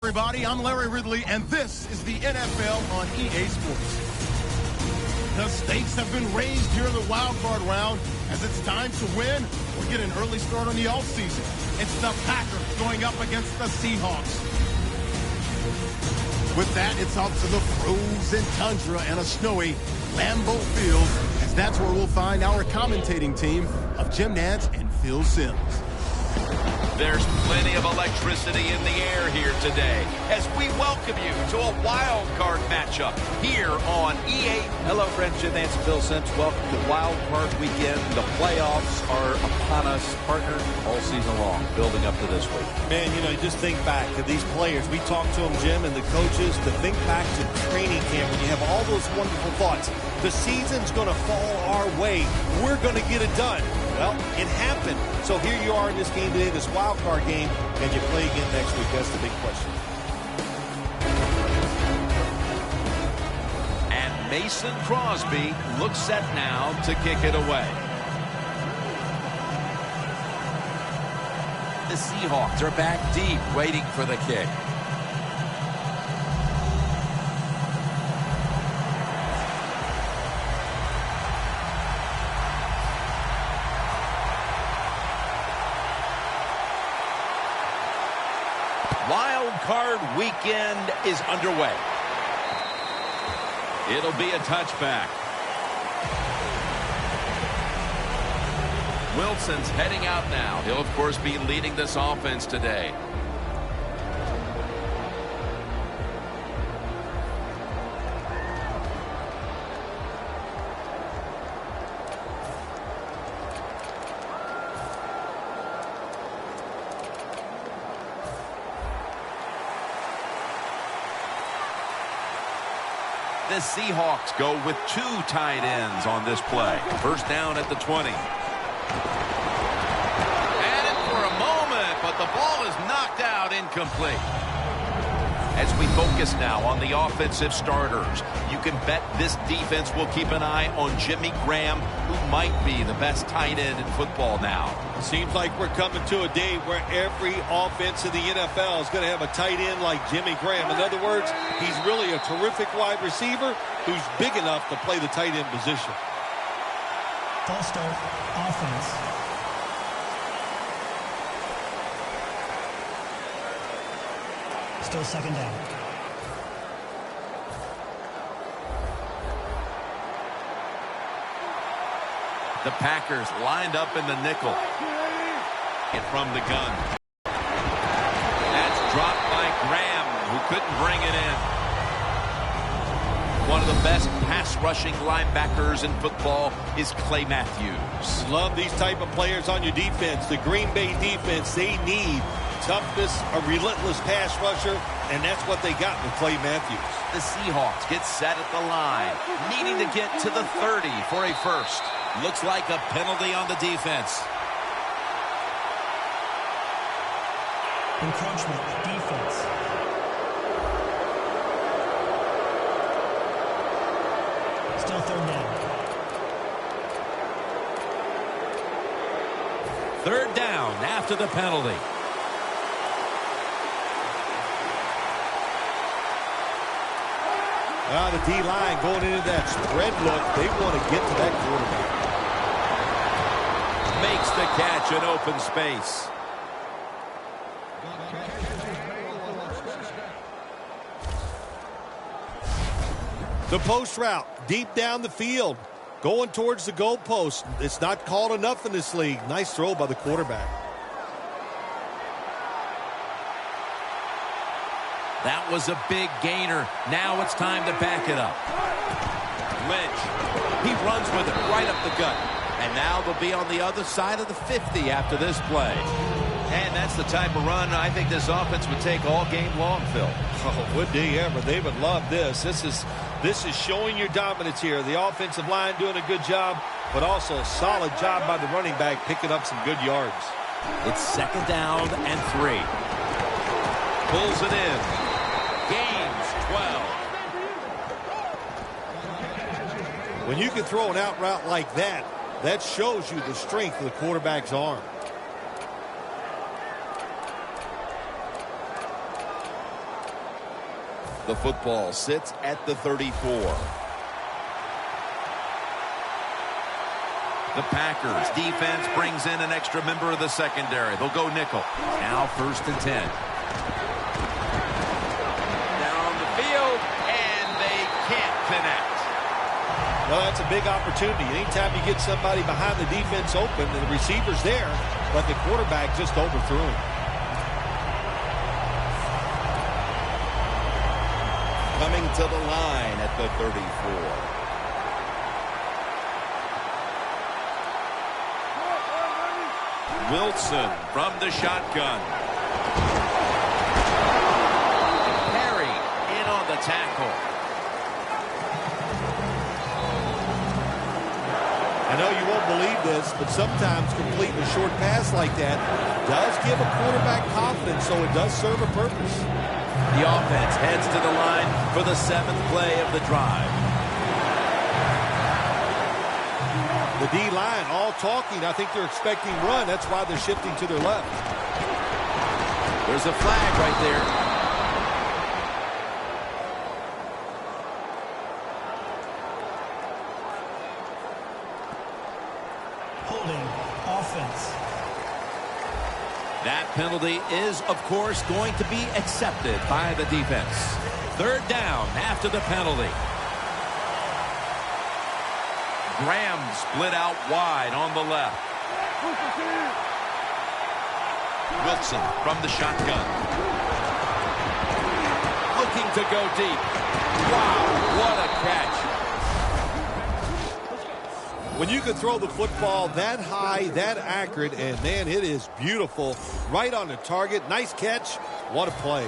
everybody. I'm Larry Ridley, and this is the NFL on EA Sports. The stakes have been raised here in the wild card round as it's time to win or get an early start on the offseason. It's the Packers going up against the Seahawks. With that, it's off to the frozen tundra and a snowy Lambeau Field, as that's where we'll find our commentating team of Jim Nantz and Phil Simms. There's plenty of electricity in the air here today as we welcome you to a wild card matchup here on EA. Hello, friends. Jim Nantz and Phil Simms. Welcome to wild card weekend. The playoffs are upon us, partner, all season long, building up to this week. Man, you know, just think back to these players. We talked to them, Jim, and the coaches, to think back to training camp when you have all those wonderful thoughts. The season's going to fall our way. We're going to get it done. Well, it happened. So here you are in this game today, this wild card game, and you play again next week. That's the big question. And Mason Crosby looks set now to kick it away. The Seahawks are back deep, waiting for the kick. Wild card weekend is underway. It'll be a touchback. Wilson's heading out now. He'll, of course, be leading this offense today. The Seahawks go with two tight ends on this play. First down at the 20. And in for a moment, but the ball is knocked out, incomplete. As we focus now on the offensive starters, you can bet this defense will keep an eye on Jimmy Graham, who might be the best tight end in football now. It seems like we're coming to a day where every offense in the NFL is going to have a tight end like Jimmy Graham. In other words, he's really a terrific wide receiver who's big enough to play the tight end position. False start, offense. Still second down. The Packers lined up in the nickel. And from the gun. That's dropped by Graham, who couldn't bring it in. One of the best pass rushing linebackers in football is Clay Matthews. Love these type of players on your defense. The Green Bay defense, they need toughness, a relentless pass rusher, and that's what they got with Clay Matthews. The Seahawks get set at the line, needing to get to the 30 for a first. Looks like a penalty on the defense. Encroachment, defense. Still third down. Third down after the penalty. The D-line going into that spread look. They want to get to that quarterback. Makes the catch in open space. The post route, deep down the field, going towards the goalpost. It's not called enough in this league. Nice throw by the quarterback. That was a big gainer. Now it's time to back it up. Lynch. He runs with it right up the gut. And now they'll be on the other side of the 50 after this play. And that's the type of run I think this offense would take all game long, Phil. Oh, would they ever? They would love this. This is showing your dominance here. The offensive line doing a good job, but also a solid job by the running back picking up some good yards. It's second down and 3. Pulls it in. Gains 12. When you can throw an out route like that, that shows you the strength of the quarterback's arm. The football sits at the 34. The Packers defense brings in an extra member of the secondary. They'll go nickel. Now 1st and 10. Down the field, and they can't connect. Well, that's a big opportunity. Anytime you get somebody behind the defense open and the receiver's there, but the quarterback just overthrew him. Coming to the line at the 34. Wilson from the shotgun. Perry in on the tackle. I know you won't believe this, but sometimes completing a short pass like that does give a quarterback confidence, so it does serve a purpose. The offense heads to the line for the 7th play of the drive. The D-line all talking. I think they're expecting run. That's why they're shifting to their left. There's a flag right there. Holding offense. That penalty is, of course, going to be accepted by the defense. 3rd down after the penalty. Graham split out wide on the left. Wilson from the shotgun. Looking to go deep. Wow, what a catch. When you can throw the football that high, that accurate, and, man, it is beautiful. Right on the target. Nice catch. What a play.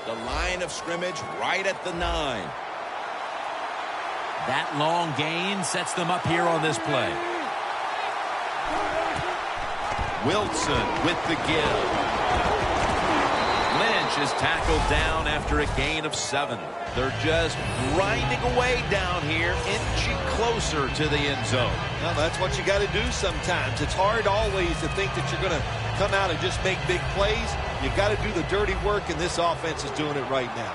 The line of scrimmage right at the 9. That long gain sets them up here on this play. Wilson with the give. Lynch is tackled down after a gain of 7. They're just grinding away down here, inching closer to the end zone. Well, that's what you got to do sometimes. It's hard always to think that you're going to come out and just make big plays. You got to do the dirty work, and this offense is doing it right now.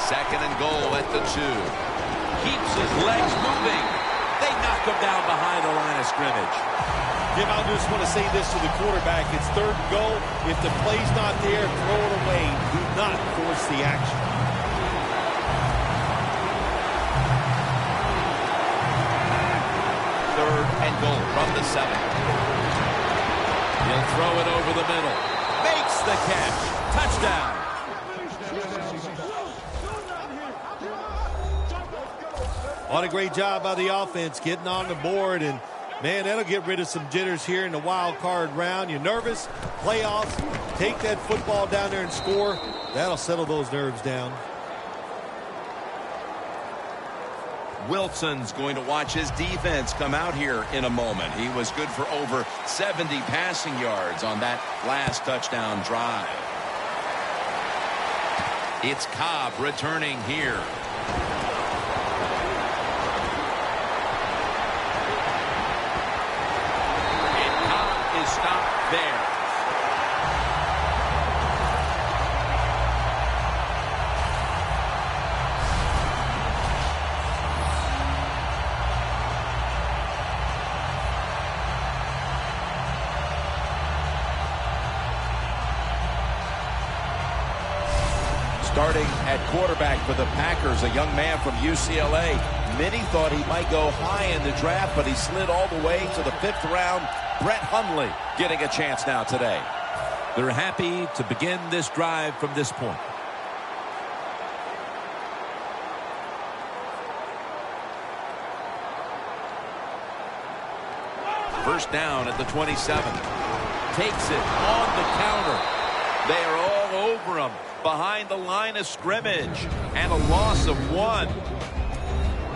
2nd and goal at the 2. Keeps his legs moving. They knock him down behind the line of scrimmage. Jim, I just want to say this to the quarterback. It's 3rd and goal. If the play's not there, throw it away. Do not force the action. Third and goal from the 7. He'll throw it over the middle. Makes the catch. Touchdown. What a great job by the offense getting on the board, and man, that'll get rid of some jitters here in the wild card round. You're nervous, playoffs, take that football down there and score. That'll settle those nerves down. Wilson's going to watch his defense come out here in a moment. He was good for over 70 passing yards on that last touchdown drive. It's Cobb returning here. Stop there. Starting at quarterback for the Packers, a young man from UCLA. Many thought he might go high in the draft, but he slid all the way to the 5th round. Brett Hundley getting a chance now today. They're happy to begin this drive from this point. First down at the 27. Takes it on the counter. They are all over him behind the line of scrimmage, and a loss of 1.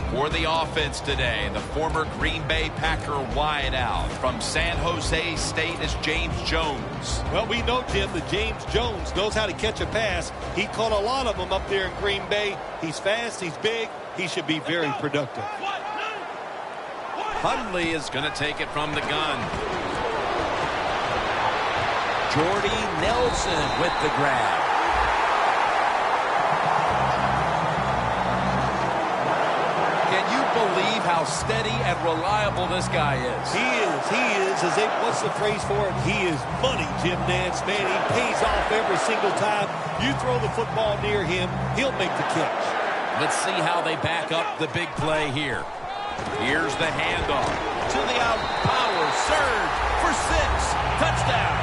For the offense today, the former Green Bay Packer wideout from San Jose State is James Jones. Well, we know, Jim, that James Jones knows how to catch a pass. He caught a lot of them up there in Green Bay. He's fast, he's big, he should be very productive. Hundley is going to take it from the gun. Jordy Nelson with the grab. Can you believe how steady and reliable this guy is? He is. What's the phrase for it? He is money, Jim Nantz. Man, he pays off every single time. You throw the football near him, he'll make the catch. Let's see how they back up the big play here. Here's the handoff to the out. Power surge for 6. Touchdown.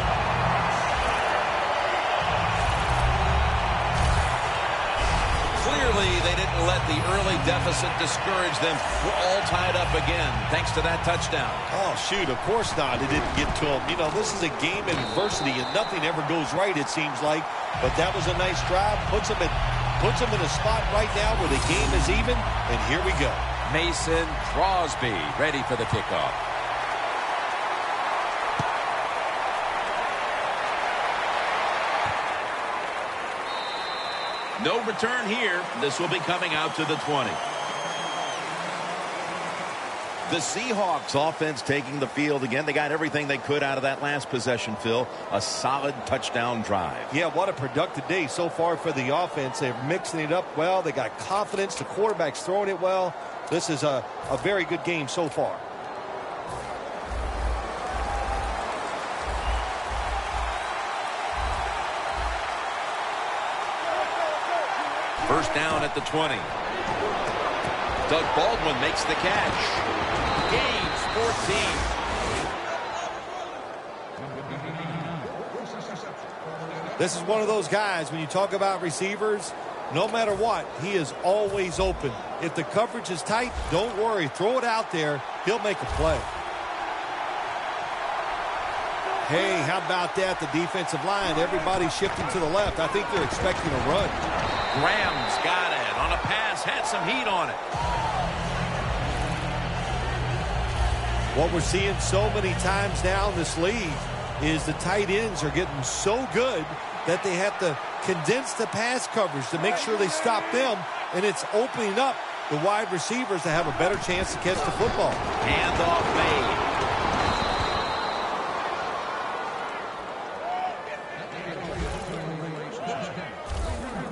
Clearly, they didn't let the early deficit discourage them. We're all tied up again thanks to that touchdown. Oh, shoot, of course not. It didn't get to him. You know, this is a game of adversity, and nothing ever goes right, it seems like. But that was a nice drive. Puts them in a spot right now where the game is even, and here we go. Mason Crosby ready for the kickoff. No return here. This will be coming out to the 20. The Seahawks offense taking the field again. They got everything they could out of that last possession, Phil. A solid touchdown drive. Yeah, what a productive day so far for the offense. They're mixing it up well. They got confidence. The quarterback's throwing it well. This is a very good game so far. First down at the 20. Doug Baldwin makes the catch. Gains 14. This is one of those guys, when you talk about receivers, no matter what, he is always open. If the coverage is tight, don't worry. Throw it out there. He'll make a play. Hey, how about that? The defensive line, everybody's shifting to the left. I think they're expecting a run. Graham's got it on a pass, had some heat on it. What we're seeing so many times now in this league is the tight ends are getting so good that they have to condense the pass coverage to make sure they stop them, and it's opening up the wide receivers to have a better chance to catch the football. Handoff made.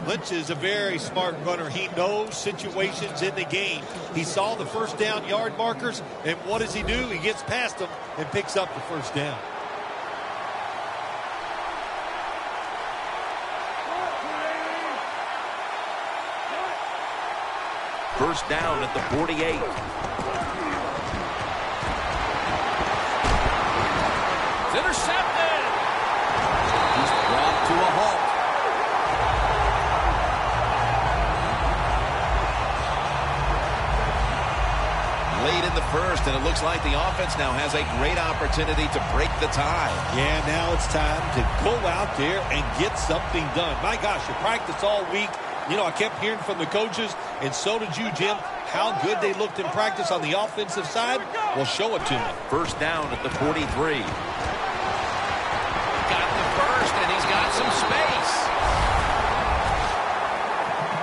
Lynch is a very smart runner. He knows situations in the game. He saw the first down yard markers, and what does he do? He gets past them and picks up the first down. First down at the 48. It's intercepted. He's brought to a halt. Late in the first, and it looks like the offense now has a great opportunity to break the tie. Yeah, now it's time to go out there and get something done. My gosh, you practiced all week. You know, I kept hearing from the coaches, and so did you, Jim, how good they looked in practice on the offensive side. Well, show it to me. First down at the 43. Got the first, and he's got some space.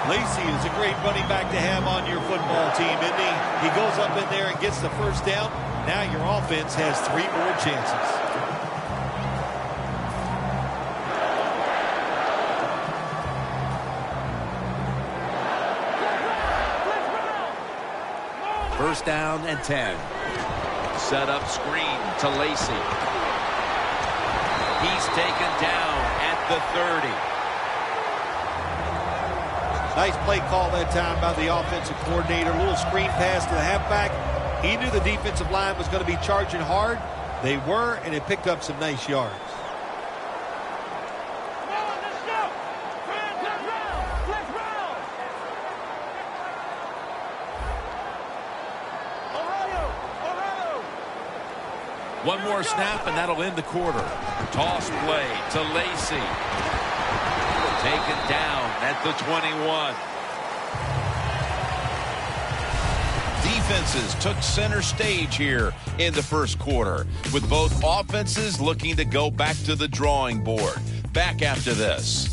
Lacy is a great running back to have on your football team, isn't he? He goes up in there and gets the first down. Now your offense has 3 more chances. First down and 10. Set up screen to Lacy. He's taken down at the 30. Nice play call that time by the offensive coordinator. A little screen pass to the halfback. He knew the defensive line was going to be charging hard. They were, and it picked up some nice yards. One more snap, and that'll end the quarter. Toss play to Lacy. Taken down at the 21. Defenses took center stage here in the first quarter, with both offenses looking to go back to the drawing board. Back after this.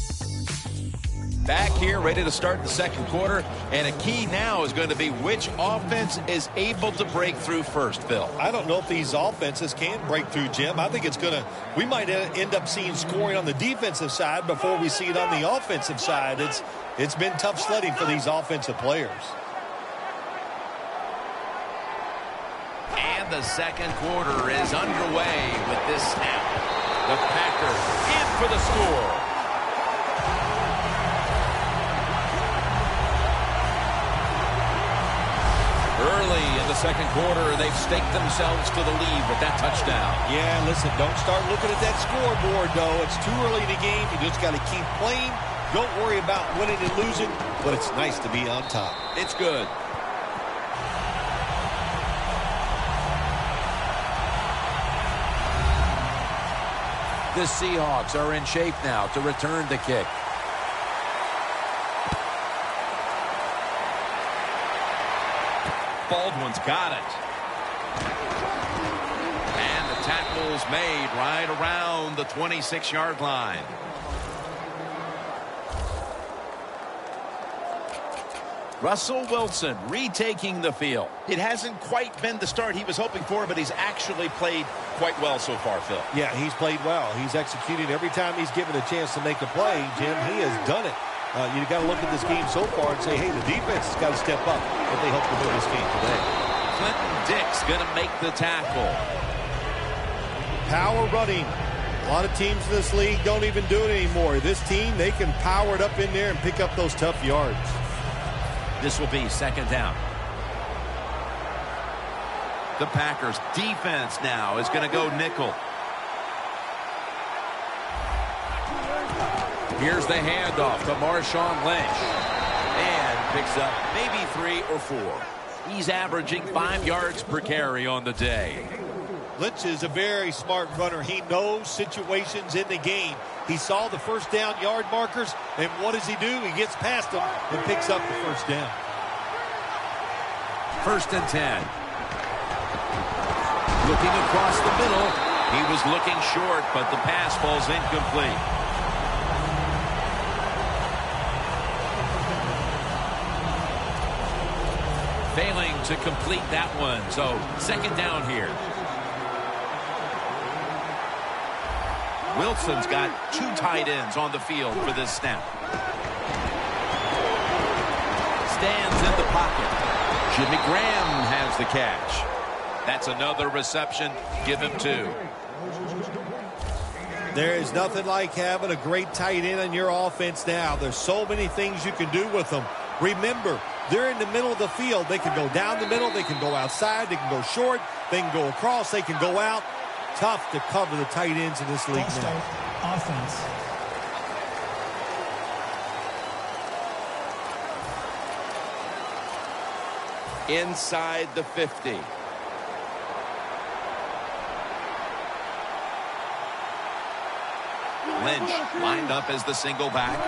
Back here, ready to start the second quarter. And a key now is going to be which offense is able to break through first, Phil. I don't know if these offenses can break through, Jim. I think it's going to, we might end up seeing scoring on the defensive side before we see it on the offensive side. It's been tough sledding for these offensive players. And the second quarter is underway with this snap. The Packers in for the score. Early in the second quarter, they've staked themselves to the lead with that touchdown. Yeah, listen, don't start looking at that scoreboard, though. It's too early in the game. You just got to keep playing. Don't worry about winning and losing, but it's nice to be on top. It's good. The Seahawks are in shape now to return the kick. Baldwin's got it. And the tackle's made right around the 26-yard line. Russell Wilson retaking the field. It hasn't quite been the start he was hoping for, but he's actually played quite well so far, Phil. Yeah, he's played well. He's executed every time he's given a chance to make a play. Jim, he has done it. You got to look at this game so far and say, hey, the defense has got to step up if they hope to win this game today. Clinton Dix going to make the tackle. Power running. A lot of teams in this league don't even do it anymore. This team, they can power it up in there and pick up those tough yards. This will be second down. The Packers defense now is going to go nickel. Here's the handoff to Marshawn Lynch. And picks up maybe 3 or 4. He's averaging 5 yards per carry on the day. Lynch is a very smart runner. He knows situations in the game. He saw the first down yard markers, and what does he do? He gets past them and picks up the first down. 1st and 10. Looking across the middle. He was looking short, but the pass falls incomplete. Failing to complete that one, so second down here. Wilson's got 2 tight ends on the field for this snap. Stands in the pocket. Jimmy Graham has the catch. That's another reception. Give him 2. There is nothing like having a great tight end on your offense now. There's so many things you can do with them. Remember, they're in the middle of the field. They can go down the middle. They can go outside. They can go short. They can go across. They can go out. Tough to cover the tight ends in this league now. Offense. Inside the 50. Lynch lined up as the single back.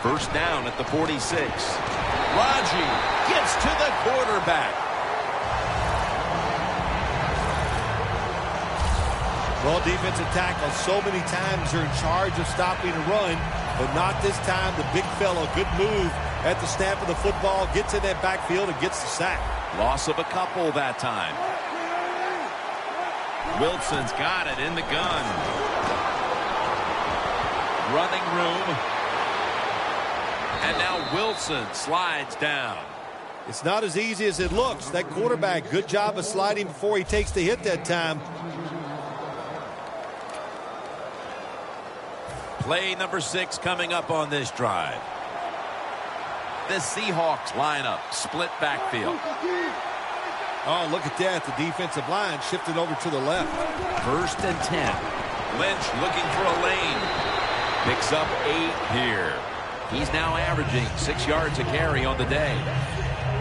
First down at the 46. Raji gets to the quarterback. Well, defensive tackle, so many times they're in charge of stopping a run, but not this time. The big fella, good move at the snap of the football, gets in that backfield and gets the sack. Loss of a couple that time. Wilson's got it in the gun. Running room. And now Wilson slides down. It's not as easy as it looks. That quarterback, good job of sliding before he takes the hit that time. Play number 6 coming up on this drive. The Seahawks line up, split backfield. Oh, look at that. The defensive line shifted over to the left. 1st and 10. Lynch looking for a lane. Picks up 8 here. He's now averaging 6 yards a carry on the day.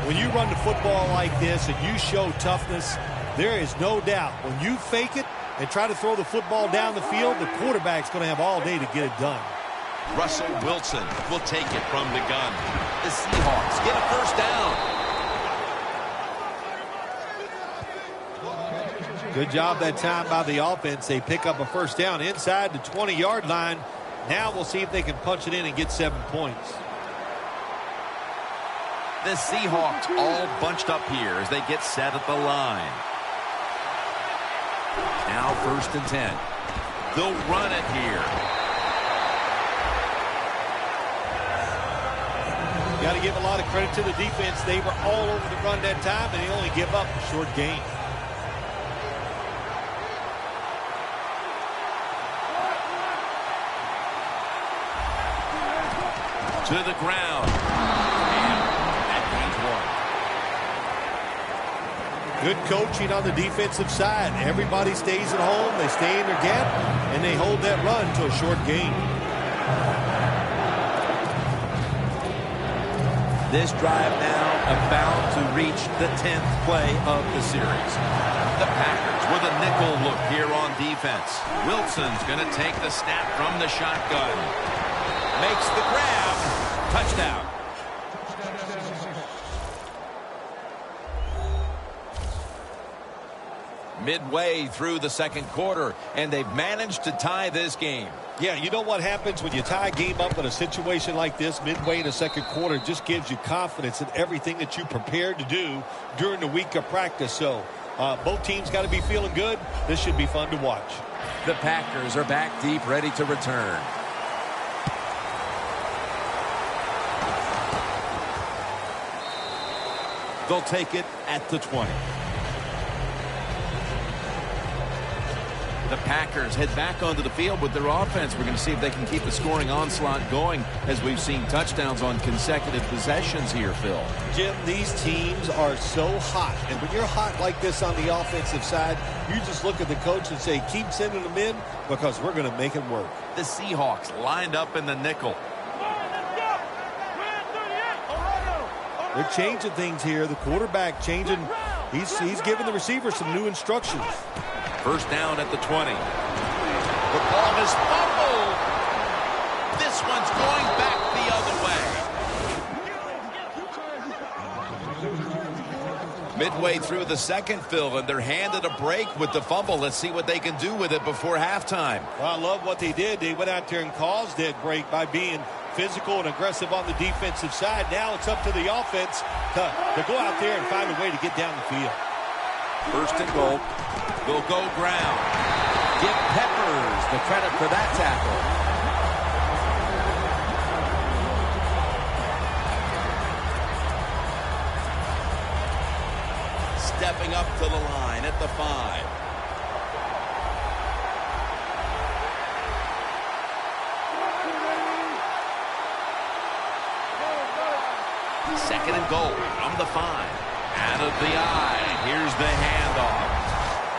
When you run the football like this and you show toughness, there is no doubt when you fake it and try to throw the football down the field, the quarterback's going to have all day to get it done. Russell Wilson will take it from the gun. The Seahawks get a first down. Good job that time by the offense. They pick up a first down inside the 20-yard line. Now we'll see if they can punch it in and get 7 points. The Seahawks all bunched up here as they get set at the line. Now 1st and 10. They'll run it here. Got to give a lot of credit to the defense. They were all over the run that time, and they only give up a short gain. To the ground. And that gains 1. Good coaching on the defensive side. Everybody stays at home. They stay in their gap, and they hold that run to a short gain. This drive now about to reach the 10th play of the series. The Packers with a nickel look here on defense. Wilson's going to take the snap from the shotgun. Makes the grab. Touchdown. Midway through the 2nd quarter, and they've managed to tie this game. Yeah, you know what happens when you tie a game up in a situation like this midway in the 2nd quarter? It just gives you confidence in everything that you prepared to do during the week of practice. So both teams got to be feeling good. This should be fun to watch. The Packers are back deep, ready to return. They'll take it at the 20. The Packers head back onto the field with their offense. We're going to see if they can keep the scoring onslaught going as we've seen touchdowns on consecutive possessions here, Phil. Jim, these teams are so hot. And when you're hot like this on the offensive side, you just look at the coach and say, keep sending them in because we're going to make it work. The Seahawks lined up in the nickel. They're changing things here. The quarterback changing. He's giving the receiver some new instructions. 1st down at the 20. The ball is fumbled. This one's going back the other way. Midway through the 2nd, Phil, and they're handed a break with the fumble. Let's see what they can do with it before halftime. Well, I love what they did. They went out there and caused that break by being physical and aggressive on the defensive side. Now it's up to the offense to go out there and find a way to get down the field. 1st and goal. Will go ground. Give Peppers the credit for that tackle. Stepping up to the line at the 5. 2nd and goal from the 5. Out of the eye. Here's the handoff.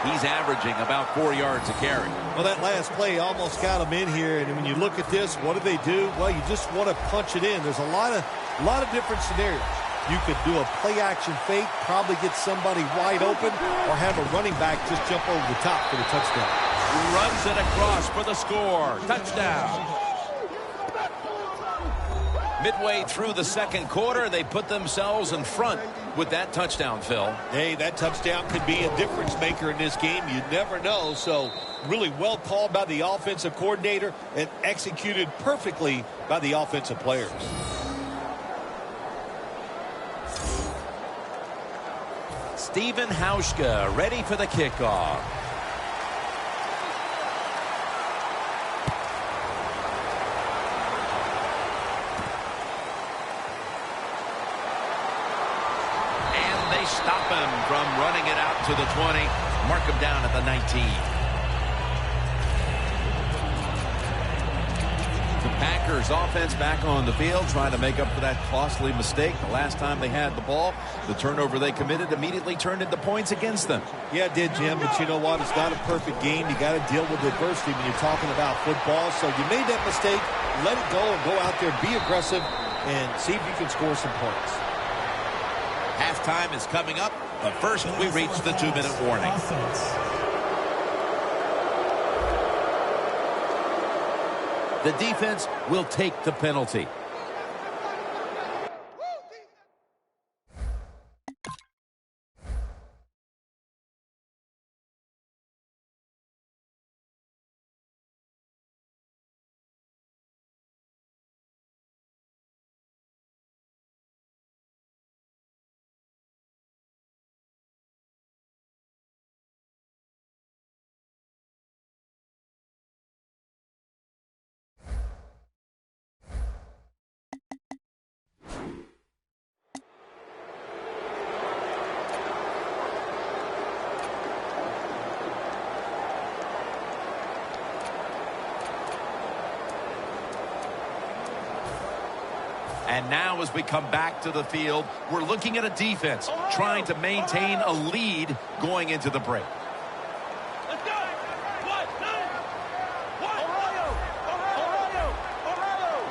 He's averaging about 4 yards a carry. Well, that last play almost got him in here. And when you look at this, what do they do? Well, you just want to punch it in. There's a lot of different scenarios. You could do a play-action fake, probably get somebody wide open, or have a running back just jump over the top for the touchdown. Runs it across for the score. Touchdown. Midway through the 2nd quarter, they put themselves in front with that touchdown, Phil. Hey, that touchdown could be a difference maker in this game. You never know. So really well called by the offensive coordinator and executed perfectly by the offensive players. Steven Hauschka ready for the kickoff. Stop him from running it out to the 20. Mark him down at the 19. The Packers offense back on the field trying to make up for that costly mistake. The last time they had the ball, the turnover they committed immediately turned into points against them. Yeah, it did, Jim, but you know what? It's not a perfect game. You got to deal with adversity when you're talking about football. So you made that mistake. Let it go and go out there, be aggressive, and see if you can score some points. Halftime is coming up, but first we reach the 2-minute warning. The defense will take the penalty. And now as we come back to the field, we're looking at a defense trying to maintain a lead going into the break.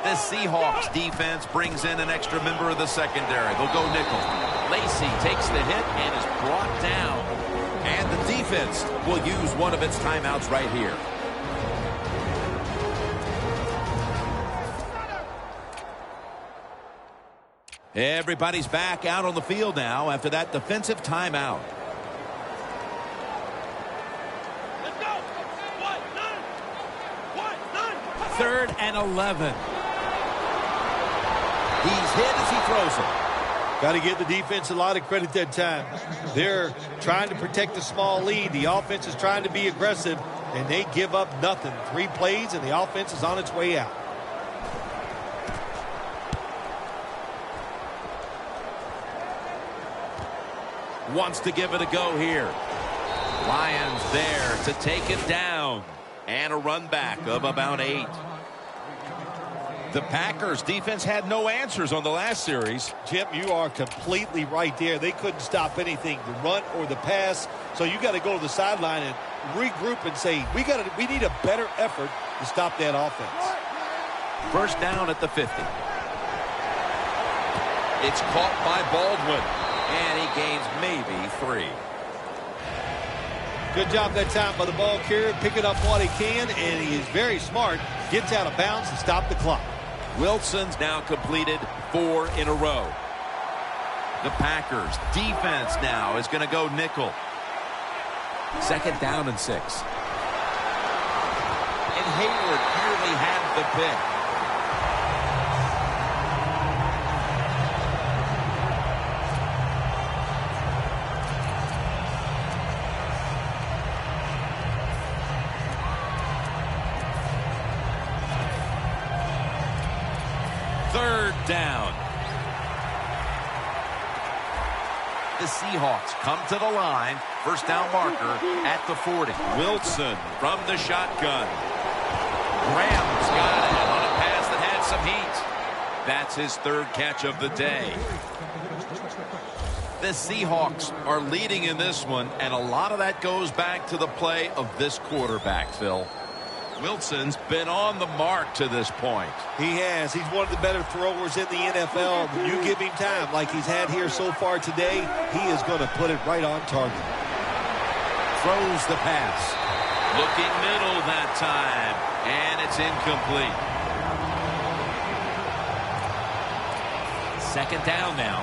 This Seahawks defense brings in an extra member of the secondary. They'll go nickel. Lacy takes the hit and is brought down. And the defense will use one of its timeouts right here. Everybody's back out on the field now after that defensive timeout. Let's go. 3rd and 11. He's hit as he throws it. Got to give the defense a lot of credit that time. They're trying to protect the small lead. The offense is trying to be aggressive, and they give up nothing. 3 plays, and the offense is on its way out. Wants to give it a go here. Lions there to take it down. And a run back of about 8. The Packers defense had no answers on the last series. Jim, you are completely right there. They couldn't stop anything, the run or the pass. So you got to go to the sideline and regroup and say, we need a better effort to stop that offense. 1st down at the 50. It's caught by Baldwin, and he gains maybe 3. Good job that time by the ball carrier, picking up what he can, and he is very smart. Gets out of bounds to stop the clock. Wilson's now completed 4 in a row. The Packers defense now is going to go nickel. 2nd down and 6. And Hayward nearly had the pick. Down. The Seahawks come to the line. 1st down marker at the 40. Wilson from the shotgun. Graham's got it on a pass that had some heat. That's his 3rd catch of the day. The Seahawks are leading in this one, and a lot of that goes back to the play of this quarterback, Phil. Wilson's been on the mark to this point. He has. He's one of the better throwers in the NFL. When you give him time like he's had here so far today, he is going to put it right on target. Throws the pass. Looking middle that time. And it's incomplete. 2nd down now.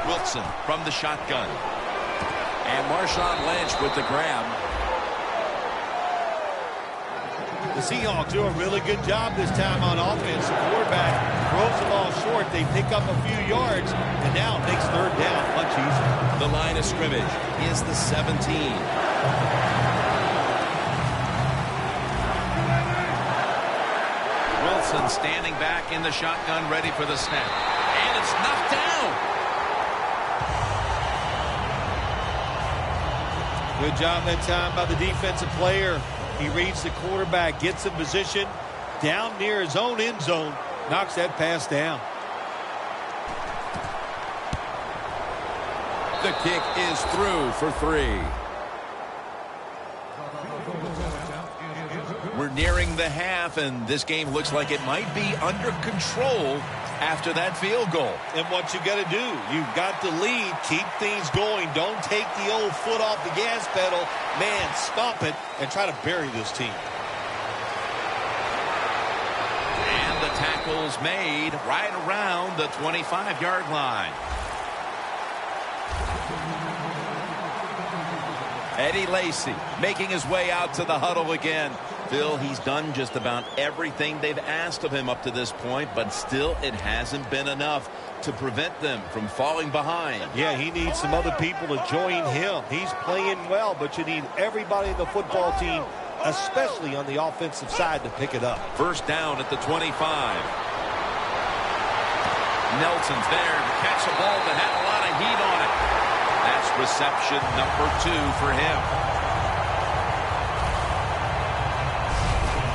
Wilson from the shotgun. And Marshawn Lynch with the grab. The Seahawks do a really good job this time on offense. The quarterback throws the ball short. They pick up a few yards, and now it makes 3rd down much easier. The line of scrimmage is the 17. Wilson standing back in the shotgun, ready for the snap. And it's knocked down. Good job that time by the defensive player. He reads the quarterback, gets in position down near his own end zone, knocks that pass down. The kick is through for 3. We're nearing the half, and this game looks like it might be under control after that field goal. And what you got to do, you've got the lead, keep things going. Don't take the old foot off the gas pedal. Man, stomp it and try to bury this team. And the tackle's made right around the 25-yard line. Eddie Lacy making his way out to the huddle again. Phil, he's done just about everything they've asked of him up to this point, but still it hasn't been enough to prevent them from falling behind. Yeah, he needs some other people to join him. He's playing well, but you need everybody in the football team, especially on the offensive side, to pick it up. 1st down at the 25. Nelson's there to catch a ball that had a lot of heat on it. That's reception number 2 for him.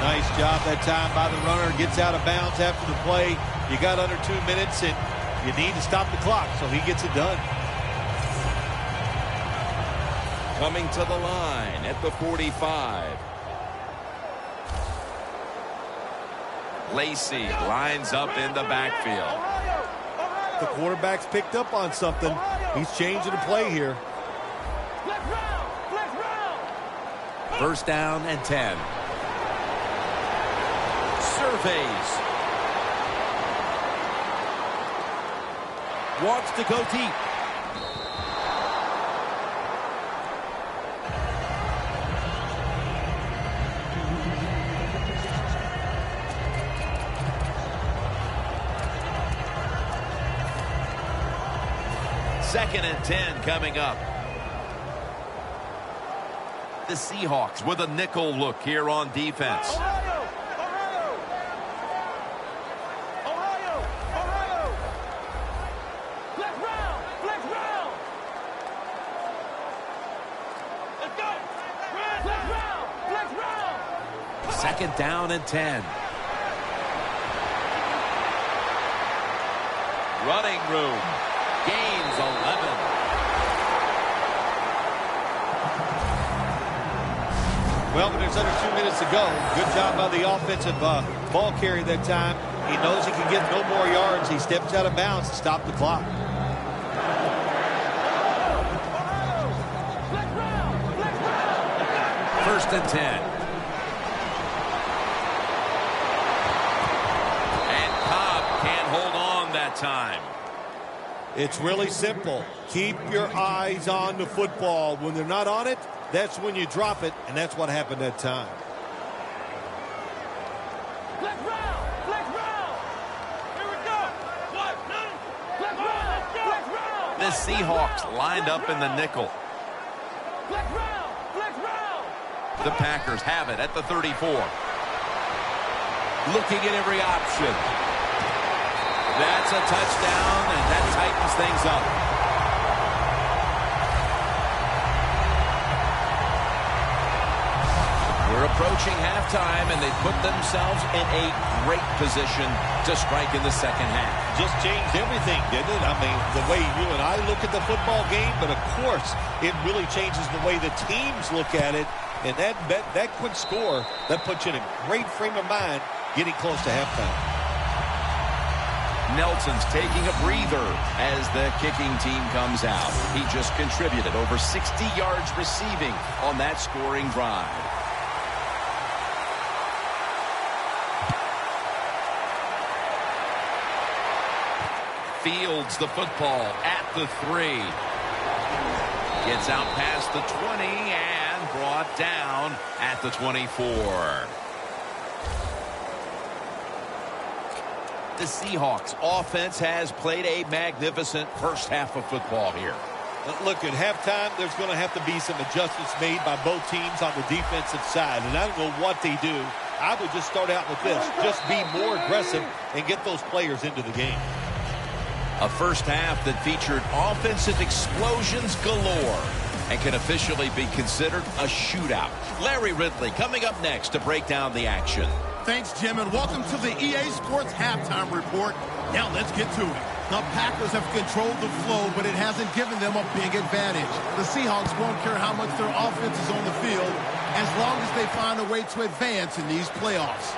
Nice job that time by the runner. Gets out of bounds after the play. You got under 2 minutes, and you need to stop the clock, so he gets it done. Coming to the line at the 45. Lacey lines up in the backfield. The quarterback's picked up on something. He's changing the play here. First down and 10. Surveys. Wants to go deep. Second and 10 coming up. The Seahawks with a nickel look here on defense. Second down and 10. Running room. Gains 11. Well, when there's under 2 minutes to go, good job by the offensive ball carrier that time. He knows he can get no more yards. He steps out of bounds to stop the clock. First and 10. And Cobb can't hold on that time. It's really simple. Keep your eyes on the football. When they're not on it, that's when you drop it, and that's what happened that time. Let's round. Here we go. Let's round. The Seahawks lined up in the nickel. Let's round. The Packers have it at the 34. Looking at every option. That's a touchdown, and that tightens things up. We're approaching halftime, and they put themselves in a great position to strike in the second half. Just changed everything, didn't it? I mean, the way you and I look at the football game, but of course, it really changes the way the teams look at it. And that quick score, that puts you in a great frame of mind getting close to halftime. Nelson's taking a breather as the kicking team comes out. He just contributed over 60 yards receiving on that scoring drive. Fields the football at the 3. Gets out past the 20 and brought down at the 24. The Seahawks offense has played a magnificent first half of football here. Look, at halftime, there's going to have to be some adjustments made by both teams on the defensive side. And I don't know what they do. I would just start out with this. Just be more aggressive and get those players into the game. A first half that featured offensive explosions galore and can officially be considered a shootout. Larry Ridley coming up next to break down the action. Thanks, Jim, and welcome to the EA Sports Halftime Report. Now let's get to it. The Packers have controlled the flow, but it hasn't given them a big advantage. The Seahawks won't care how much their offense is on the field as long as they find a way to advance in these playoffs.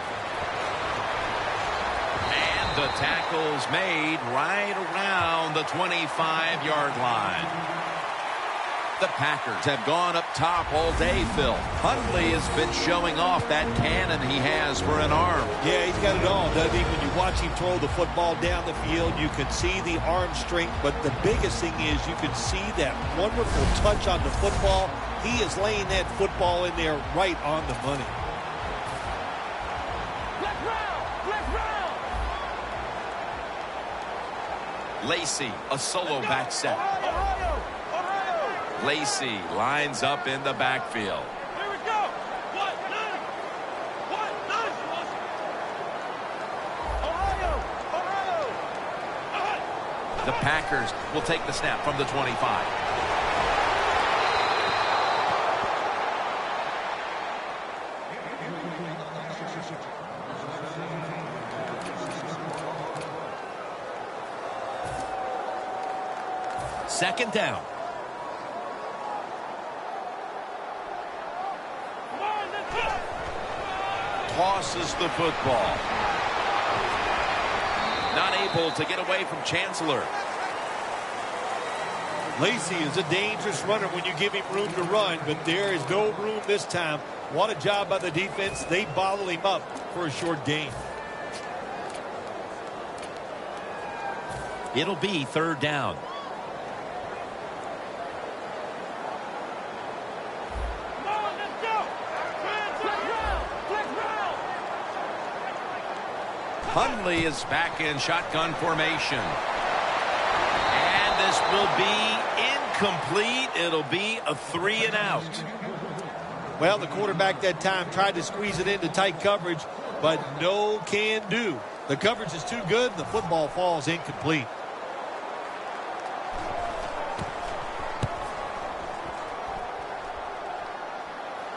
And the tackle's made right around the 25-yard line. The Packers have gone up top all day, Phil. Hundley has been showing off that cannon he has for an arm. Yeah, he's got it all, doesn't he? When you watch him throw the football down the field, you can see the arm strength, but the biggest thing is you can see that wonderful touch on the football. He is laying that football in there right on the money. Let's round. Lacey, a solo back set. Lacey lines up in the backfield. Here we go. Ohio. The Packers will take the snap from the 25. second down. Tosses the football. Not able to get away from Chancellor. Lacey is a dangerous runner when you give him room to run, but there is no room this time. What a job by the defense. They bottle him up for a short gain. It'll be third down. Hundley is back in shotgun formation. And this will be incomplete. It'll be a 3 and out. Well, the quarterback that time tried to squeeze it into tight coverage, but no can do. The coverage is too good. The football falls incomplete.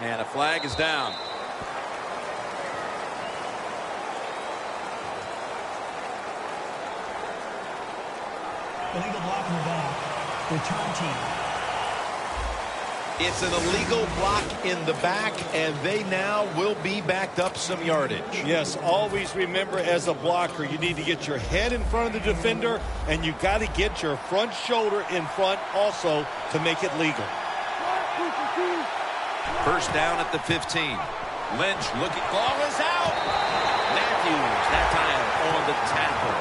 And a flag is down. Illegal block in the back. Return team. It's an illegal block in the back, and they now will be backed up some yardage. Yes, always remember as a blocker, you need to get your head in front of the defender, and you got to get your front shoulder in front also to make it legal. First down at the 15. Lynch looking. Ball is out. Matthews that time on the tackle.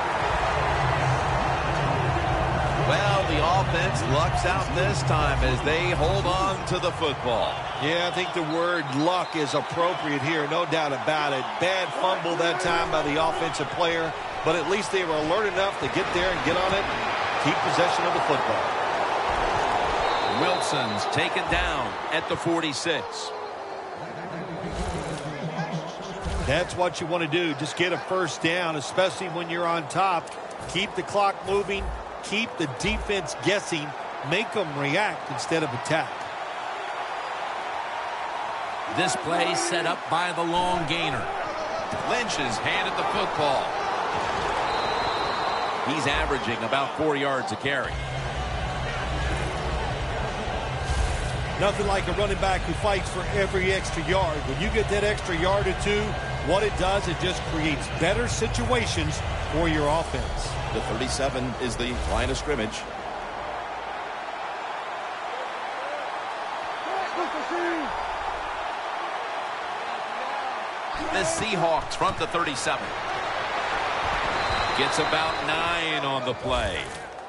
Well, the offense lucks out this time as they hold on to the football. Yeah, I think the word luck is appropriate here, no doubt about it. Bad fumble that time by the offensive player, but at least they were alert enough to get there and get on it, keep possession of the football. Wilson's taken down at the 46. That's what you want to do. Just get a first down, especially when you're on top. Keep the clock moving. Keep the defense guessing. Make them react instead of attack. This play set up by the long gainer. Lynch has handed the football. He's averaging about 4 yards a carry. Nothing like a running back who fights for every extra yard. When you get that extra yard or two, what it does, it just creates better situations for your offense. The 37 is the line of scrimmage. The Seahawks from the 37. Gets about 9 on the play.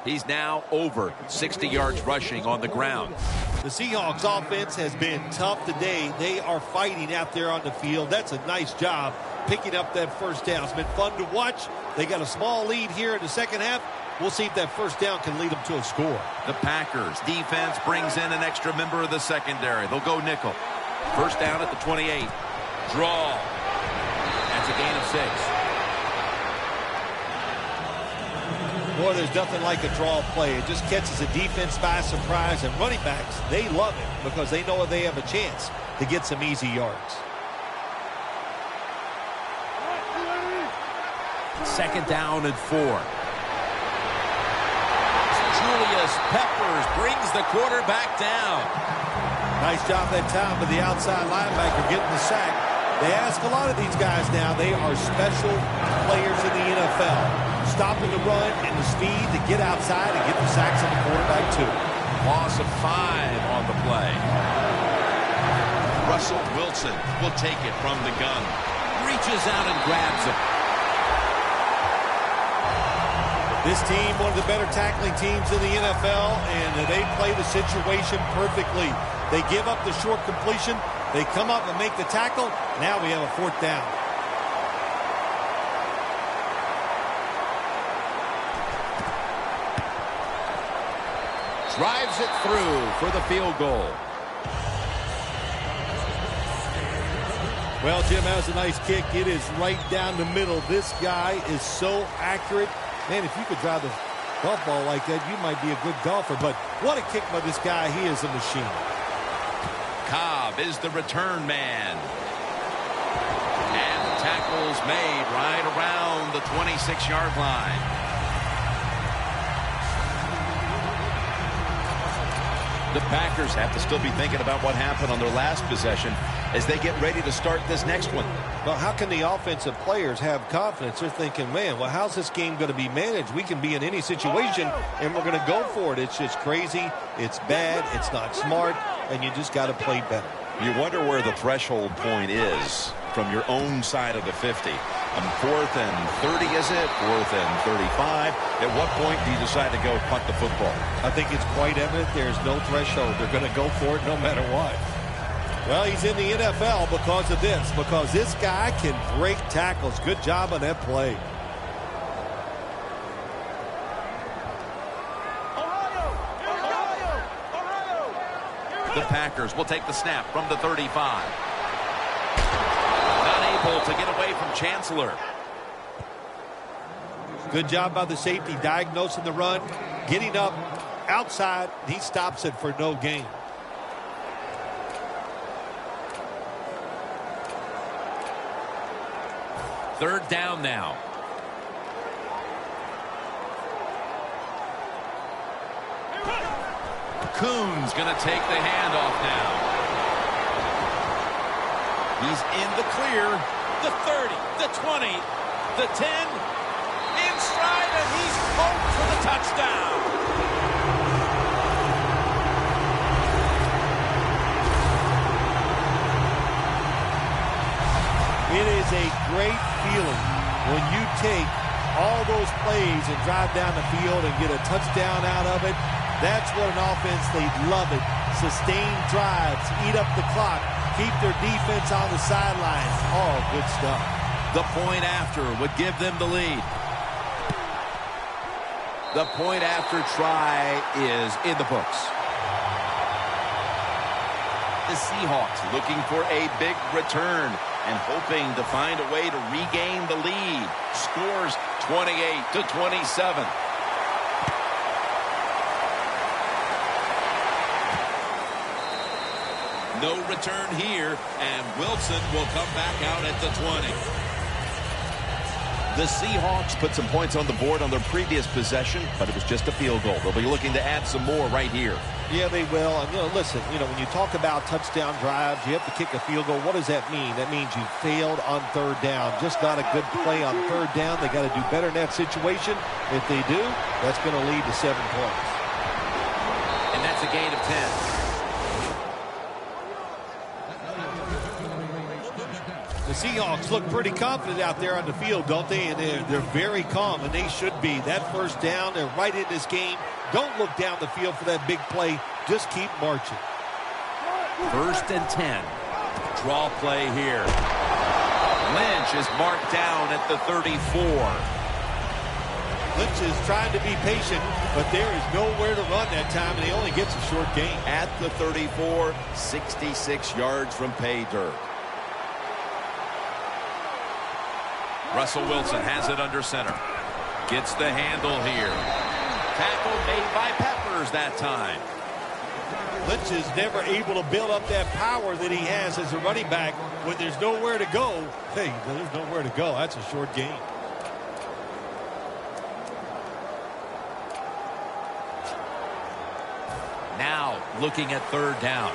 He's now over 60 yards rushing on the ground. The Seahawks offense has been tough today. They are fighting out there on the field. That's a nice job picking up that first down. It's been fun to watch. They got a small lead here in the second half. We'll see if that first down can lead them to a score. The Packers defense brings in an extra member of the secondary. They'll go nickel. First down at the 28. Draw. That's a gain of 6. Boy, there's nothing like a draw play. It just catches a defense by surprise, and running backs, they love it because they know they have a chance to get some easy yards. Second down and 4. Julius Peppers brings the quarterback down. Nice job that time with the outside linebacker getting the sack. They ask a lot of these guys now. They are special players in the NFL. Stopping the run and the speed to get outside and get the sacks on the quarterback too. Loss of 5 on the play. Russell Wilson will take it from the gun. Reaches out and grabs it. This team, one of the better tackling teams in the NFL, and they play the situation perfectly. They give up the short completion. They come up and make the tackle. Now we have a fourth down. Drives it through for the field goal. Well, Jim, that was a nice kick. It is right down the middle. This guy is so accurate. Man, if you could drive the golf ball like that, you might be a good golfer. But what a kick by this guy. He is a machine. Cobb is the return man. And the tackle's made right around the 26-yard line. The Packers have to still be thinking about what happened on their last possession as they get ready to start this next one. Well, how can the offensive players have confidence? They're thinking, man, well, how's this game going to be managed? We can be in any situation, and we're going to go for it. It's just crazy. It's bad. It's not smart, and you just got to play better. You wonder where the threshold point is from your own side of the 50. 4th and 30, is it? 4th and 35. At what point do you decide to go punt the football? I think it's quite evident there's no threshold. They're going to go for it no matter what. Well, he's in the NFL because of this, because this guy can break tackles. Good job on that play. The Packers will take the snap from the 35. Not able to get away from Chancellor. Good job by the safety diagnosing the run, getting up outside. He stops it for no gain. Third down now. Coon's going to take the handoff now. He's in the clear. The 30, the 20, the 10. In stride, and he's home for the touchdown. It is a great feeling when you take all those plays and drive down the field and get a touchdown out of it. That's what an offense, they love it. Sustain drives, eat up the clock, keep their defense on the sidelines. All good stuff. The point after would give them the lead. The point after try is in the books. The Seahawks looking for a big return and hoping to find a way to regain the lead. Scores 28-27. No return here, and Wilson will come back out at the 20. The Seahawks put some points on the board on their previous possession, but it was just a field goal. They'll be looking to add some more right here. Yeah, they will. And, listen, when you talk about touchdown drives, you have to kick a field goal. What does that mean? That means you failed on third down. Just not a good play on third down. They got to do better in that situation. If they do, that's going to lead to 7 points. And that's a gain of 10. The Seahawks look pretty confident out there on the field, don't they? And they're very calm, and they should be. That first down, they're right in this game. Don't look down the field for that big play. Just keep marching. 1st and 10. Draw play here. Lynch is marked down at the 34. Lynch is trying to be patient, but there is nowhere to run that time, and he only gets a short gain. At the 34, 66 yards from pay dirt. Russell Wilson has it under center. Gets the handle here. Tackle made by Peppers that time. Lynch is never able to build up that power that he has as a running back when there's nowhere to go. Hey, there's nowhere to go. That's a short gain. Now looking at third down.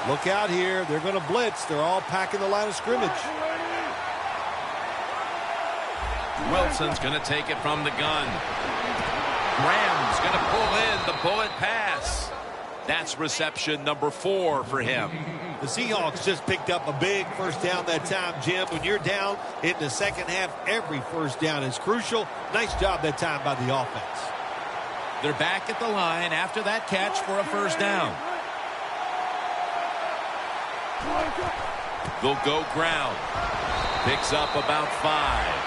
Look out here. They're going to blitz. They're all packing the line of scrimmage. Wilson's going to take it from the gun. Graham's going to pull in the bullet pass. That's reception number 4 for him. The Seahawks just picked up a big first down that time, Jim. When you're down in the second half, every first down is crucial. Nice job that time by the offense. They're back at the line after that catch for a first down. They'll go ground. Picks up about 5.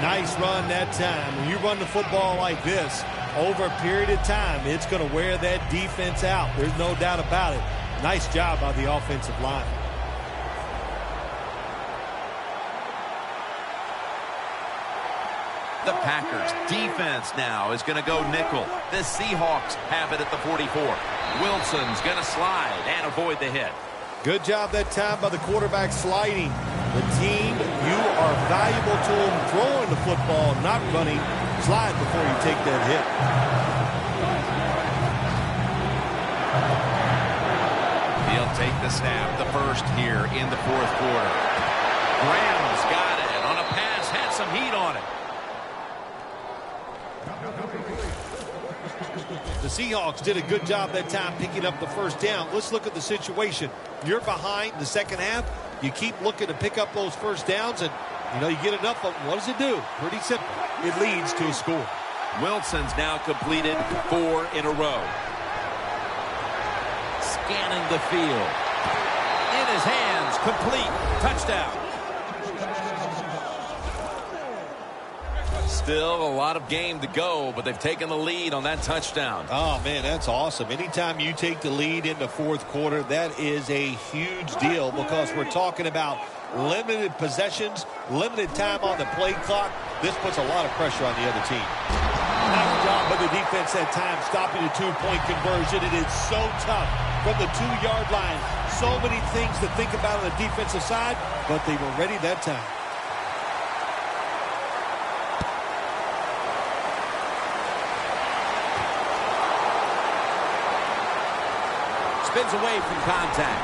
Nice run that time. When you run the football like this, over a period of time, it's going to wear that defense out. There's no doubt about it. Nice job by the offensive line. The Packers defense now is going to go nickel. The Seahawks have it at the 44. Wilson's going to slide and avoid the hit. Good job that time by the quarterback sliding. The team, you are valuable to them throwing the football, not running. slide before you take that hit. He'll take the snap, the first here in the fourth quarter. Graham's got it on a pass, had some heat on it. The Seahawks did a good job that time picking up the first down. Let's look at the situation. You're behind the second half. You keep looking to pick up those first downs, and you get enough of them. What does it do? Pretty simple. It leads to a score. Wilson's now completed 4 in a row. Scanning the field. In his hands, complete. Touchdown. Still a lot of game to go, but they've taken the lead on that touchdown. Oh, man, that's awesome. Anytime you take the lead in the fourth quarter, that is a huge deal because we're talking about limited possessions, limited time on the play clock. This puts a lot of pressure on the other team. Nice job by the defense that time, stopping a two-point conversion. It is so tough from the 2-yard line. So many things to think about on the defensive side, but they were ready that time. Spins away from contact.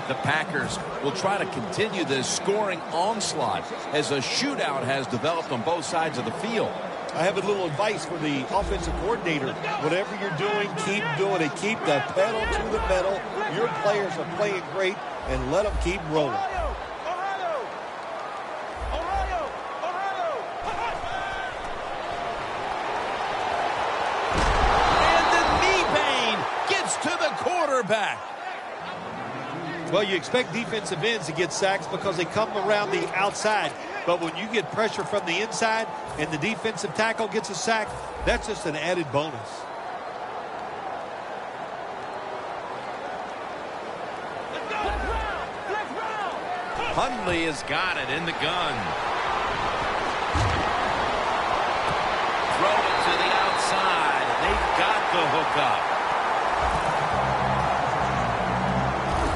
The Packers will try to continue this scoring onslaught as a shootout has developed on both sides of the field. I have a little advice for the offensive coordinator. Whatever you're doing, keep doing it. Keep the pedal to the metal. Your players are playing great, and let them keep rolling. Back. Well, you expect defensive ends to get sacks because they come around the outside. But when you get pressure from the inside and the defensive tackle gets a sack, that's just an added bonus. Hundley has got it in the gun. Throw it to the outside. They've got the hook up.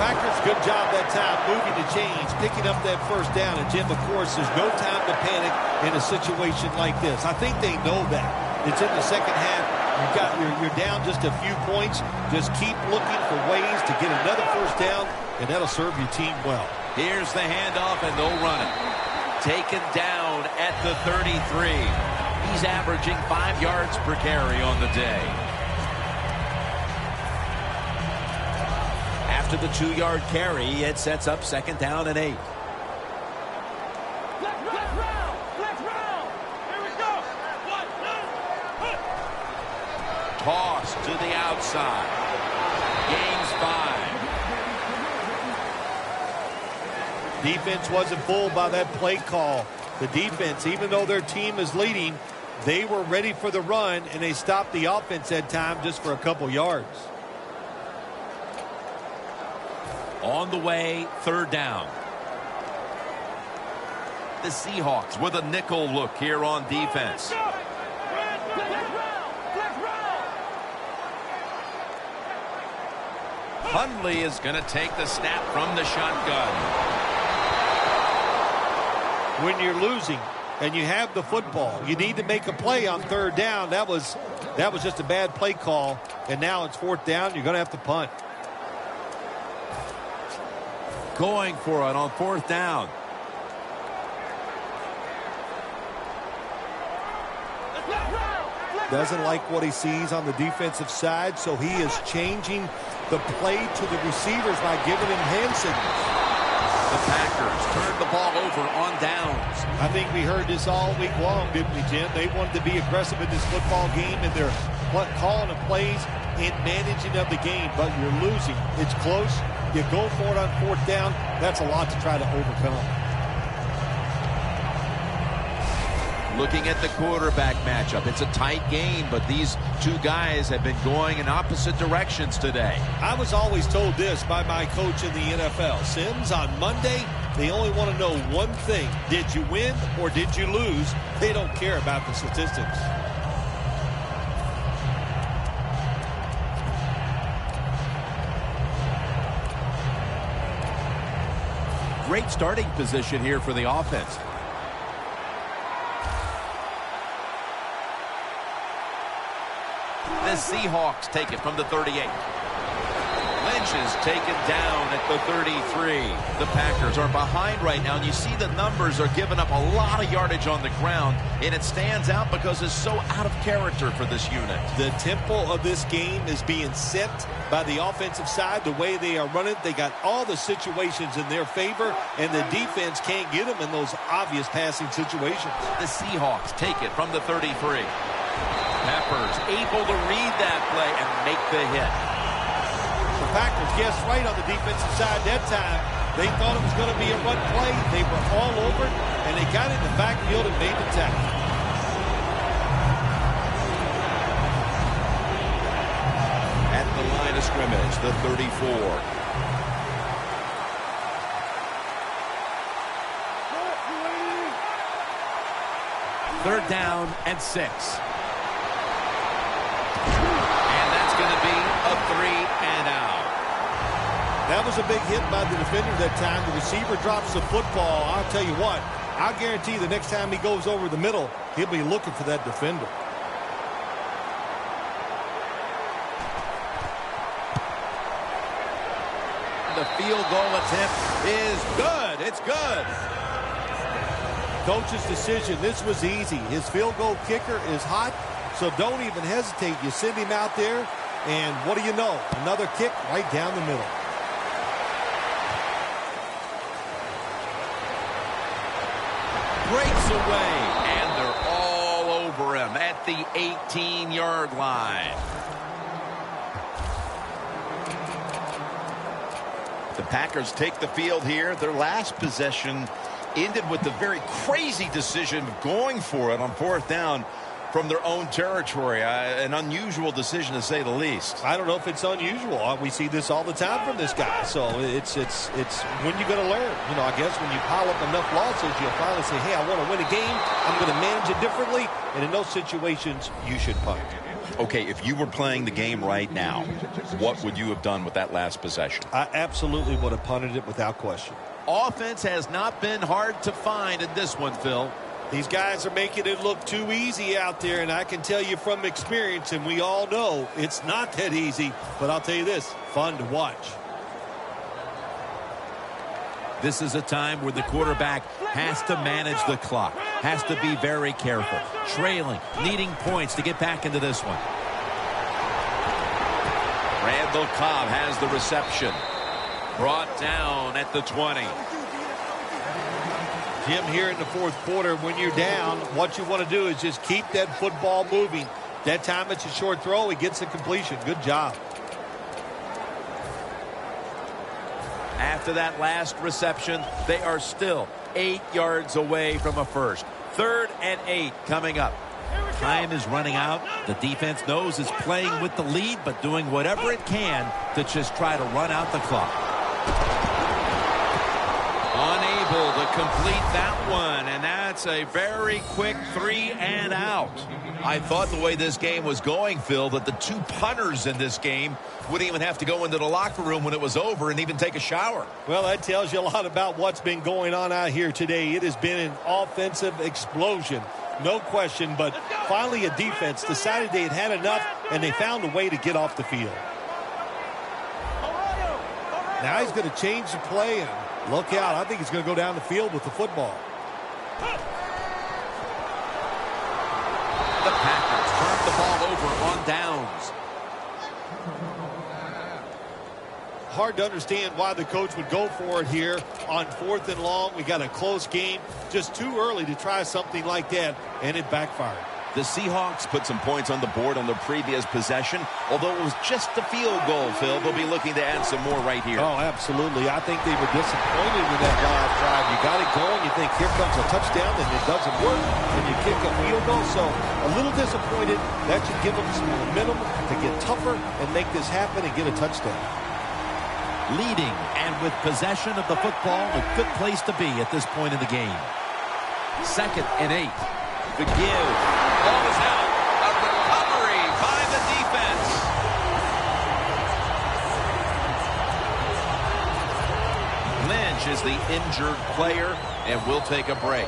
Packers, good job that time moving the chains, picking up that first down. And, Jim, of course, there's no time to panic in a situation like this. I think they know that. It's in the second half. You're down just a few points. Just keep looking for ways to get another first down, and that'll serve your team well. Here's the handoff, and they'll run it. Taken down at the 33. He's averaging 5 yards per carry on the day. After the 2-yard carry, it sets up 2nd down and 8. Let's round. Here we go. Toss to the outside. Gains 5. Defense wasn't fooled by that play call. The defense, even though their team is leading, they were ready for the run, and they stopped the offense that time just for a couple yards. On the way, 3rd down. The Seahawks with a nickel look here on defense. Hundley is going to take the snap from the shotgun. When you're losing and you have the football, you need to make a play on 3rd down. That was just a bad play call, and now it's 4th down. You're going to have to punt. Going for it on 4th down. Doesn't like what he sees on the defensive side, so he is changing the play to the receivers by giving him hand signals. The Packers turned the ball over on downs. I think we heard this all week long, didn't we, Jim? They wanted to be aggressive in this football game, and they're calling the plays and managing of the game, but you're losing. It's close. You go for it on 4th down. That's a lot to try to overcome. Looking at the quarterback matchup, it's a tight game, but these two guys have been going in opposite directions today. I was always told this by my coach in the NFL. Sims, on Monday, they only want to know one thing. Did you win or did you lose? They don't care about the statistics. great starting position here for the offense. The Seahawks take it from the 38. Lynch is taken down at the 33. The Packers are behind right now, and you see the numbers are giving up a lot of yardage on the ground, and it stands out because it's so out of character for this unit. The tempo of this game is being set by the offensive side. The way they are running, they got all the situations in their favor, and the defense can't get them in those obvious passing situations. The Seahawks take it from the 33. Peppers able to read that play and make the hit. The Packers guessed right on the defensive side that time. They thought it was going to be a run play. They were all over it, and they got in the backfield and made the tackle. At the line of scrimmage, the 34. Third down and 6. And that's going to be a 3-and-out. That was a big hit by the defender that time. The receiver drops the football. I'll tell you what, I'll guarantee the next time he goes over the middle, he'll be looking for that defender. The field goal attempt is good. It's good. Coach's decision, this was easy. His field goal kicker is hot, so don't even hesitate. You send him out there, and what do you know? Another kick right down the middle. Breaks away, and they're all over him at the 18-yard line. The Packers take the field here. Their last possession ended with the very crazy decision of going for it on 4th down from their own territory. An unusual decision, to say the least. I don't know if it's unusual. We see this all the time from this guy. So it's when you're going to learn. You know, I guess when you pile up enough losses, you'll finally say, hey, I want to win a game. I'm going to manage it differently. And in those situations, you should punt. Okay, if you were playing the game right now, what would you have done with that last possession? I absolutely would have punted it without question. Offense has not been hard to find in this one, Phil. These guys are making it look too easy out there, and I can tell you from experience, and we all know it's not that easy, but I'll tell you this, fun to watch. This is a time where the quarterback has to manage the clock, has to be very careful, trailing, needing points to get back into this one. Randall Cobb has the reception. Brought down at the 20. Jim, here in the 4th quarter, when you're down, what you want to do is just keep that football moving. That time it's a short throw. He gets the completion. Good job. After that last reception, they are still 8 yards away from a first. 3rd and 8 coming up. Time is running out. The defense knows it's playing with the lead, but doing whatever it can to just try to run out the clock. Unable to complete that one, and that's a very quick 3-and-out. I thought the way this game was going, Phil, that the two punters in this game wouldn't even have to go into the locker room when it was over and even take a shower. Well, that tells you a lot about what's been going on out here today. It has been an offensive explosion, no question, but finally a defense decided they had had enough, and they found a way to get off the field. Now he's going to change the play, and look out. I think he's going to go down the field with the football. The Packers turn the ball over on downs. Hard to understand why the coach would go for it here on 4th and long. We got a close game. Just too early to try something like that, and it backfired. The Seahawks put some points on the board on their previous possession. Although it was just a field goal, Phil, they'll be looking to add some more right here. Oh, absolutely. I think they were disappointed with that last drive. You got it going. You think, here comes a touchdown, and it doesn't work. And you kick a field goal. So a little disappointed. That should give them some momentum to get tougher and make this happen and get a touchdown. Leading and with possession of the football, a good place to be at this point in the game. 2nd and 8. The give. Ball is out. A recovery by the defense. Lynch is is the injured player, and we'll take a break.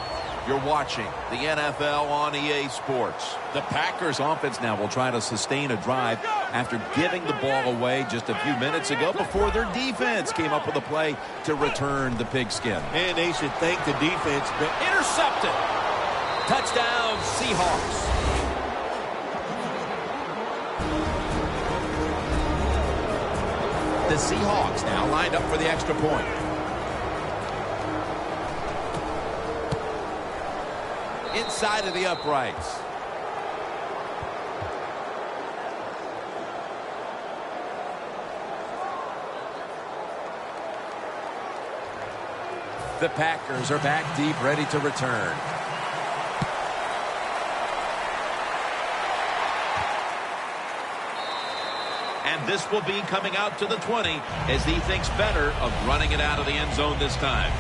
You're watching the NFL on EA Sports. The Packers offense now will try to sustain a drive after giving the ball away just a few minutes ago before their defense came up with a play to return the pigskin. And they should thank the defense. Intercepted. Touchdown, Seahawks. The Seahawks now lined up for the extra point. Inside of the uprights. The Packers are back deep, ready to return. And this will be coming out to the 20 as he thinks better of running it out of the end zone this time.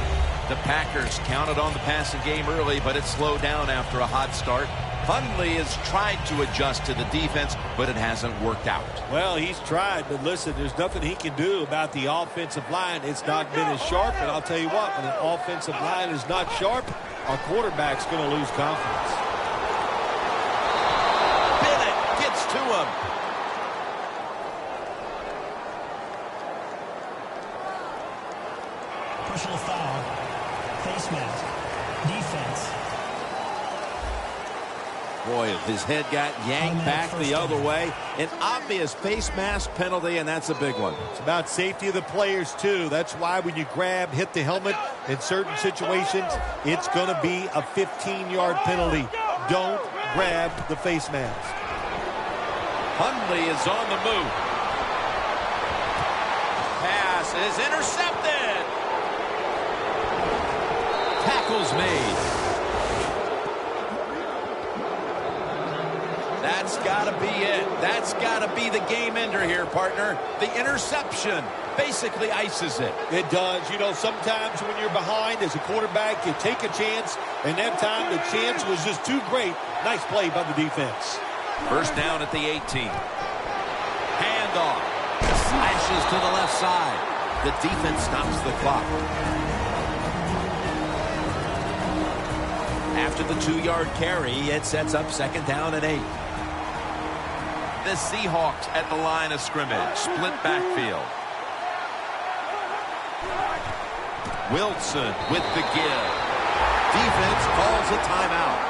The Packers counted on the passing game early, but it slowed down after a hot start. Hundley has tried to adjust to the defense, but it hasn't worked out. Well, he's tried, but listen, there's nothing he can do about the offensive line. It's not been as sharp, and I'll tell you what, when an offensive line is not sharp, our quarterback's going to lose confidence. Bennett gets to him. Personal foul. Face mask. Defense. Boy, his head got yanked back the other way. An obvious face mask penalty, and that's a big one. It's about safety of the players, too. That's why when you hit the helmet in certain situations, it's going to be a 15-yard penalty. Don't grab the face mask. Hundley is on the move. Pass is intercepted. Tackles made. That's got to be it. That's got to be the game ender here, partner. The interception basically ices it. It does. You know, sometimes when you're behind as a quarterback, you take a chance, and that time the chance was just too great. Nice play by the defense. First down at the 18. Handoff. Slashes to the left side. The defense stops the clock. After the 2-yard carry, it sets up second down and 8. The Seahawks at the line of scrimmage. Split backfield. Wilson with the give. Defense calls a timeout.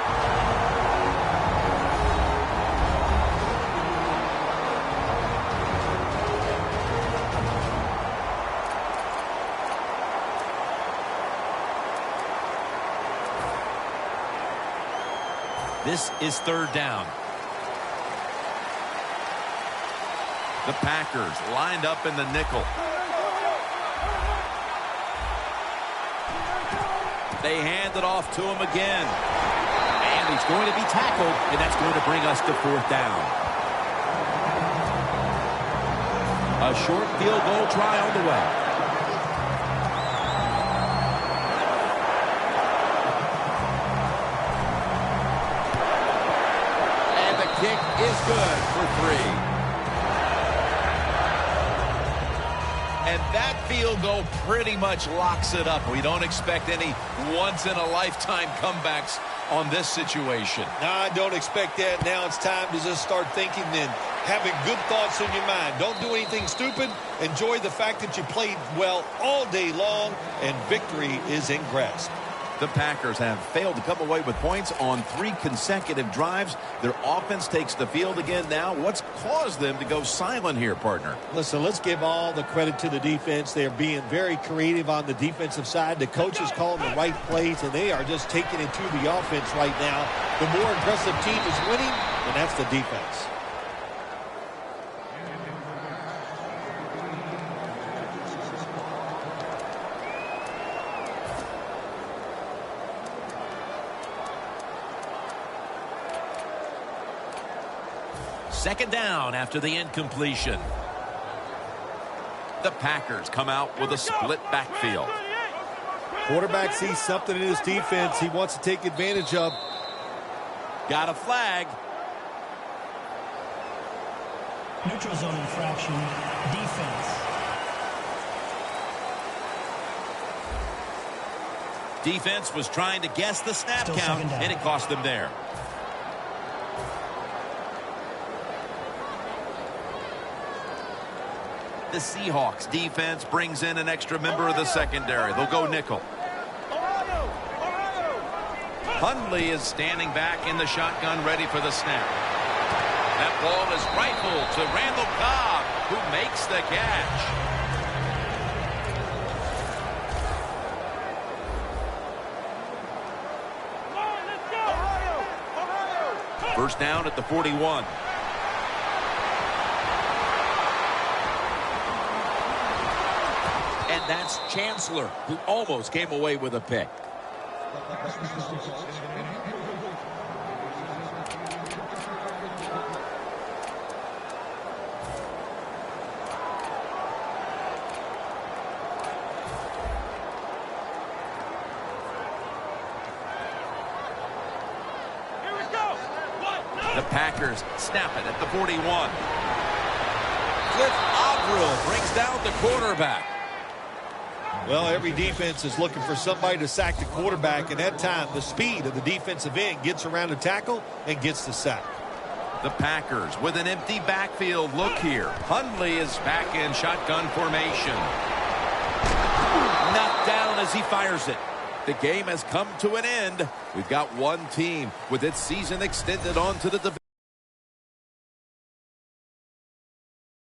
This is third down. The Packers lined up in the nickel. They hand it off to him again. And he's going to be tackled, and that's going to bring us to fourth down. A short field goal try on the way. And the kick is good for 3. And that field goal pretty much locks it up. We don't expect any once-in-a-lifetime comebacks on this situation. No, I don't expect that. Now it's time to just start thinking and having good thoughts in your mind. Don't do anything stupid. Enjoy the fact that you played well all day long, and victory is in grasp. The Packers have failed to come away with points on 3 consecutive drives. Their offense takes the field again now. What's caused them to go silent here, partner? Listen, let's give all the credit to the defense. They're being very creative on the defensive side. The coaches calling the right plays, and they are just taking it to the offense right now. The more aggressive team is winning, and that's the defense. Second down after the incompletion. The Packers come out with a split backfield. Quarterback sees something in his defense he wants to take advantage of. Got a flag. Neutral zone infraction. Defense. Defense was trying to guess the snap Still count, second down. and it cost them there. The Seahawks defense brings in an extra member of the secondary. They'll go nickel. Hundley is standing back in the shotgun, ready for the snap. That ball is rifled to Randall Cobb, who makes the catch. First down at the 41. And that's Chancellor, who almost came away with a pick. The Packers snap it at the 41. Cliff Avril brings down the quarterback. Well, every defense is looking for somebody to sack the quarterback, and that time the speed of the defensive end gets around the tackle and gets the sack. The Packers with an empty backfield look here. Hundley is back in shotgun formation. Knocked down as he fires it. The game has come to an end. We've got one team with its season extended on to the division.